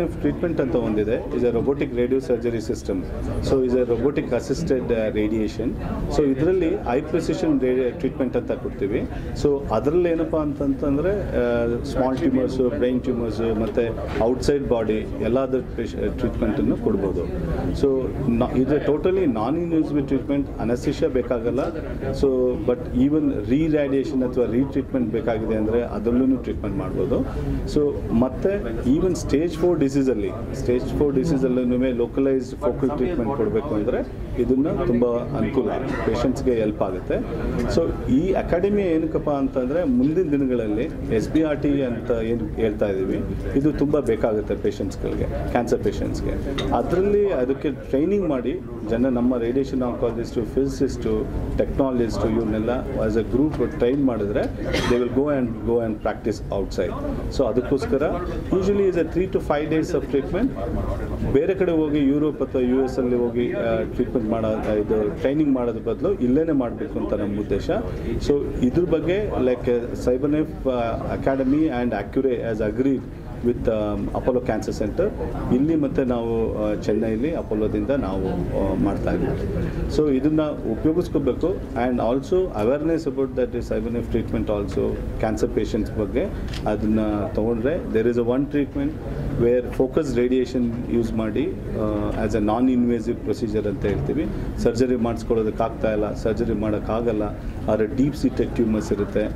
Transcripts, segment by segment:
Cyberknife treatment anta ondide is a robotic radio surgery system. So is a robotic assisted radiation. So idರಲ್ಲಿ high precision treatment anta ಕೊಡ್ತೀವಿ. So ಅದರಲ್ಲಿ ಏನಪ್ಪಾ ಅಂತಂದ್ರೆ small tumours, brain tumours ಮತ್ತೆ outside body ಎಲ್ಲಾದ್ರ treatment ಅನ್ನು ಕೊಡ್ಬೋದು. So ಇದು totally ನಾನ್ invasive treatment, ಅನಸ್ಥಿಷಿಯಾ ಬೇಕಾಗಲ್ಲ. So but even radiation ಅಥವಾ ರೀಟ್ರೀಟ್ಮೆಂಟ್ ಬೇಕಾಗಿದೆ ಅಂದರೆ ಅದರಲ್ಲೂ ಟ್ರೀಟ್ಮೆಂಟ್ ಮಾಡ್ಬೋದು. ಸೊ ಮತ್ತು ಈವನ್ ಸ್ಟೇಜ್ 4 ಡಿಸೀಸಲ್ಲೂ ಲೋಕಲೈಸ್ಡ್ ಫೋಕಲ್ ಟ್ರೀಟ್ಮೆಂಟ್ ಕೊಡಬೇಕು ಅಂದರೆ ಇದನ್ನು ತುಂಬ ಅನುಕೂಲ, ಪೇಷಂಟ್ಸ್ಗೆ ಹೆಲ್ಪ್ ಆಗುತ್ತೆ. ಸೊ ಈ ಅಕಾಡೆಮಿ ಏನಕ್ಕಪ್ಪ ಅಂತಂದರೆ ಮುಂದಿನ ದಿನಗಳಲ್ಲಿ SBRT ಅಂತ ಏನು ಹೇಳ್ತಾ ಇದ್ದೀವಿ, ಇದು ತುಂಬ ಬೇಕಾಗುತ್ತೆ ಪೇಷಂಟ್ಸ್ಗಳಿಗೆ, ಕ್ಯಾನ್ಸರ್ ಪೇಷಂಟ್ಸ್ಗೆ. ಅದರಲ್ಲಿ ಅದಕ್ಕೆ ಟ್ರೈನಿಂಗ್ ಮಾಡಿ ನಮ್ಮ ರೇಡಿಯೇಷನ್ ಆಂಕಾಲಜಿಸ್ಟು, ಫಿಸಿಸಿಸ್ಟು, ಟೆಕ್ನಾಲಜಿಸ್ಟು ಇವನ್ನೆಲ್ಲ ಆಸ್ ಎ ಗ್ರೂಪ್ ಟ್ರೈನ್ ಮಾಡಿದ್ರೆ they will go and practise outside. So ಅದಕ್ಕೋಸ್ಕರ usually is a 3 to 5 days of treatment. ಬೇರೆ ಕಡೆ ಹೋಗಿ ಯುರೋಪ್ ಅಥವಾ US ಅಲ್ಲಿ ಹೋಗಿ ಟ್ರೀಟ್ಮೆಂಟ್ ಇದು ಟ್ರೈನಿಂಗ್ ಮಾಡೋದ್ರ ಬದಲು ಇಲ್ಲೇ ಮಾಡಬೇಕು ಅಂತ ನಮ್ಮ ಉದ್ದೇಶ. ಸೊ ಇದ್ರ ಬಗ್ಗೆ like Cyberknife academy and Accuray as agreed with Apollo cancer centre ಇಲ್ಲಿ ಮತ್ತು ನಾವು ಚೆನ್ನೈಲಿ ಅಪೋಲೋದಿಂದ ನಾವು ಮಾಡ್ತಾ ಇದ್ದೀವಿ. ಸೊ ಇದನ್ನು ಉಪಯೋಗಿಸ್ಕೋಬೇಕು and also awareness about that Cyberknife treatment also cancer patients ಬಗ್ಗೆ ಅದನ್ನು ತೊಗೊಂಡ್ರೆ there is a one treatment where focus radiation use ಮಾಡಿ as a non invasive procedure ಅಂತ ಹೇಳ್ತೀವಿ. ಸರ್ಜರಿ ಮಾಡಿಸ್ಕೊಳ್ಳೋದಕ್ಕಾಗ್ತಾ ಇಲ್ಲ, ಸರ್ಜರಿ ಮಾಡೋಕ್ಕಾಗಲ್ಲ, ಆದರೆ ಡೀಪ್ ಸೀಟೆಡ್ ಟ್ಯೂಮರ್ಸ್ ಇರುತ್ತೆ,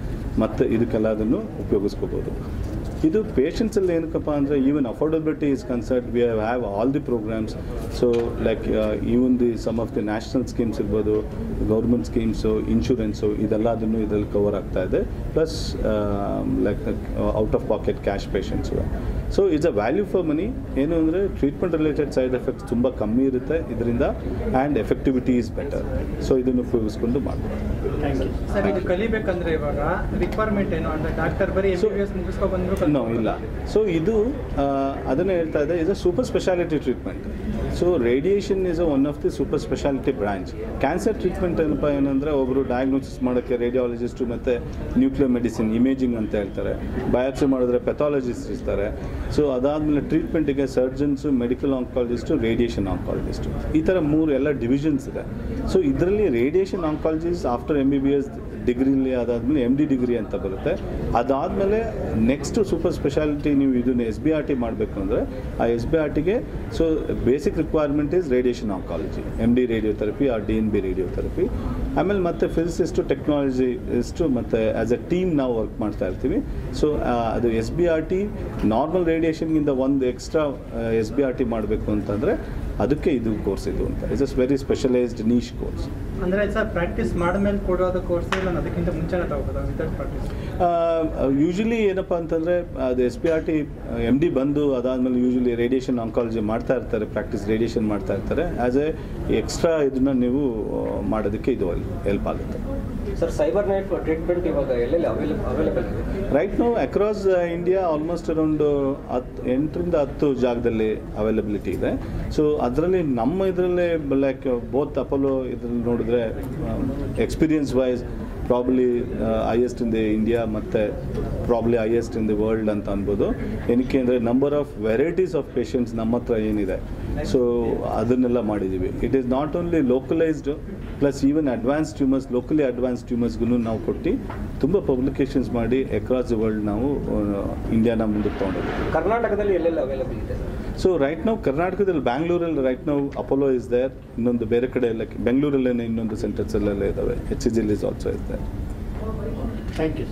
ಮತ್ತು ಇದಕ್ಕೆಲ್ಲದನ್ನು ಉಪಯೋಗಿಸ್ಕೋಬೋದು. ಇದು ಪೇಷಂಟ್ಸಲ್ಲಿ ಏನಕ್ಕಪ್ಪ ಅಂದರೆ even affordability is concert, we have all the programmes. So like even some of the national schemes ಇರ್ಬೋದು, ಗೌರ್ಮೆಂಟ್ ಸ್ಕೀಮ್ಸು, ಇನ್ಶೂರೆನ್ಸು, ಇದೆಲ್ಲದನ್ನು ಇದರಲ್ಲಿ ಕವರ್ ಆಗ್ತಾ ಇದೆ. Plus like out of pocket cash patients. So it's a value for money. ಏನು ಅಂದರೆ treatment related side effects ತುಂಬ ಕಮ್ಮಿ ಇರುತ್ತೆ ಇದರಿಂದ, ಆ್ಯಂಡ್ ಎಫೆಕ್ಟಿವಿಟಿ ಈಸ್ ಬೆಟರ್. ಸೊ ಇದನ್ನು ಉಪಯೋಗಿಸ್ಕೊಂಡು ಮಾಡ್ಬೋದು. ಸರ್, ಇದು ಕಲಿಬೇಕಂದ್ರೆ ಇವಾಗ ರಿಕ್ವೈರ್ಮೆಂಟ್ ಏನು ಅಂದರೆ ಡಾಕ್ಟರ್ ಬರೀ MBBS ಮುಗಿಸ್ಕೊಬಂದ್ರು ಇಲ್ಲ. ಸೊ ಇದು ಅದನ್ನೇ ಹೇಳ್ತಾ ಇದೆ, is a super speciality treatment. So radiation is one of the super speciality branch. Cancer treatment ಏನಪ್ಪ ಏನಂದರೆ ಒಬ್ಬರು ಡಯಾಗ್ನೋಸಿಸ್ ಮಾಡೋಕ್ಕೆ ರೇಡಿಯಾಲಜಿಸ್ಟು ಮತ್ತು ನ್ಯೂಕ್ಲಿಯರ್ ಮೆಡಿಸಿನ್, ಇಮೇಜಿಂಗ್ ಅಂತ ಹೇಳ್ತಾರೆ. ಬಯಾಪ್ಸಿ ಮಾಡಿದ್ರೆ ಪೆಥಾಲಜಿಸ್ಟ್ ಇರ್ತಾರೆ. ಸೊ ಅದಾದಮೇಲೆ ಟ್ರೀಟ್ಮೆಂಟಿಗೆ surgeons, medical oncologist, radiation oncologist, ಈ ಥರ 3 ಎಲ್ಲ ಡಿವಿಷನ್ಸ್ ಇದೆ. ಸೊ ಇದರಲ್ಲಿ ರೇಡಿಯೇಷನ್ ಆಂಕಾಲಜಿಸ್ಟ್ ಆಫ್ಟರ್ MBBS ಡಿಗ್ರಿಲಿ ಅದಾದಮೇಲೆ MD ಡಿಗ್ರಿ ಅಂತ ಬರುತ್ತೆ. ಅದಾದಮೇಲೆ ನೆಕ್ಸ್ಟ್ ಸೂಪರ್ ಸ್ಪೆಷಾಲಿಟಿ ನೀವು ಇದನ್ನು SBRT ಮಾಡಬೇಕು ಅಂದರೆ ಆ SBRTಗೆ so basic requirement is radiation oncology, MD radiotherapy or DNB radiotherapy. ಆಮೇಲೆ ಮತ್ತೆ ಫಿಸಿಸಿಸ್ಟು, ಟೆಕ್ನಾಲಜಿಸ್ಟು ಮತ್ತು ಆ್ಯಸ್ ಎ ಟೀಮ್ ನಾವು ವರ್ಕ್ ಮಾಡ್ತಾ ಇರ್ತೀವಿ. ಸೊ ಅದು SBRT ನಾರ್ಮಲ್ ರೇಡಿಯೇಷನ್ಗಿಂತ ಒಂದು ಎಕ್ಸ್ಟ್ರಾ SBRT ಮಾಡಬೇಕು ಅಂತಂದರೆ ಅದಕ್ಕೆ ಇದು ಕೋರ್ಸ್ ಇದು ಅಂತ. It's a very specialised niche course. ಅಂದರೆ ಸರ್ ಪ್ರಾಕ್ಟೀಸ್ ಮಾಡಿದ್ಮೇಲೆ ಕೊಡೋದು ಕೋರ್ಸ್ ಇಲ್ಲ, ಅದಕ್ಕಿಂತ ಮುಂಚೆನೇ ತಗೋಬೋದಾ ವಿತೌಟ್ ಪ್ರಾಕ್ಟೀಸ್? ಯೂಶಲಿ ಏನಪ್ಪ ಅಂತಂದರೆ ಅದು SBRT MD ಬಂದು ಅದಾದಮೇಲೆ ಯೂಶಲಿ ರೇಡಿಯೇಷನ್ ಆಂಕಾಲಜಿ ಮಾಡ್ತಾ ಇರ್ತಾರೆ, ಪ್ರಾಕ್ಟೀಸ್ ರೇಡಿಯೇಷನ್ ಮಾಡ್ತಾ ಇರ್ತಾರೆ. ಆ್ಯಸ್ ಎ ಎಕ್ಸ್ಟ್ರಾ ಇದನ್ನು ನೀವು ಮಾಡೋದಕ್ಕೆ ಇದು ಹೆಲ್ಪ್ ಆಗುತ್ತೆ. ಸರ್, Cyberknife ಟ್ರೀಟ್ಮೆಂಟ್ ಇವಾಗ ಎಲ್ಲೆಲ್ಲಿ ಅವೈಲೇಬಲ್ ಇದೆ? ರೈಟ್ ನಾವು ಅಕ್ರಾಸ್ ಇಂಡಿಯಾ ಆಲ್ಮೋಸ್ಟ್ ಅರೌಂಡ್ 8 ರಿಂದ 10 ಜಾಗದಲ್ಲಿ ಅವೈಲಬಿಲಿಟಿ ಇದೆ. ಸೊ ಅದರಲ್ಲಿ ನಮ್ಮ ಇದರಲ್ಲೇ ಲೈಕ್ ಬೋತ್ ಅಪೋಲೋ ಇದರಲ್ಲಿ ನೋಡಿದ್ರೆ experience wise probably highest in the India ಮತ್ತು probably highest in the world ಅಂತ ಅನ್ಬೋದು. ಏನಕ್ಕೆ ಅಂದರೆ number of varieties of patients ನಮ್ಮ ಹತ್ರ ಏನಿದೆ, ಸೊ ಅದನ್ನೆಲ್ಲ ಮಾಡಿದ್ದೀವಿ. It is not only localised, plus even advance tumours, locally advance ಟ್ಯೂಮರ್ಸ್ಗೂ ನಾವು ಕೊಟ್ಟು ತುಂಬ ಪಬ್ಲಿಕೇಶನ್ಸ್ ಮಾಡಿ ಅಕ್ರಾಸ್ ದಿ ವರ್ಲ್ಡ್ ನಾವು ಇಂಡಿಯಾನ ಮುಂದಕ್ಕೆ ತೊಗೊಂಡಿದ್ದೀವಿ. ಕರ್ನಾಟಕದಲ್ಲಿ ಎಲ್ಲೆಲ್ಲ ಅವೈಲೇಬಲ್ ಇದೆ? ಸೊ ರೈಟ್ ನಾವು ಕರ್ನಾಟಕದಲ್ಲಿ ಬ್ಯಾಂಗ್ಳೂರಲ್ಲಿ ರೈಟ್ ನಾವು ಅಪೋಲೋ ಇಸ್ ದೇರ್. ಇನ್ನೊಂದು ಬೇರೆ ಕಡೆ ಎಲ್ಲ ಬೆಂಗಳೂರಲ್ಲೇ ಇನ್ನೊಂದು ಸೆಂಟರ್ಸ್ ಅಲ್ಲೆಲ್ಲ ಇದ್ದಾವೆ. HCG is also is there. Thank you.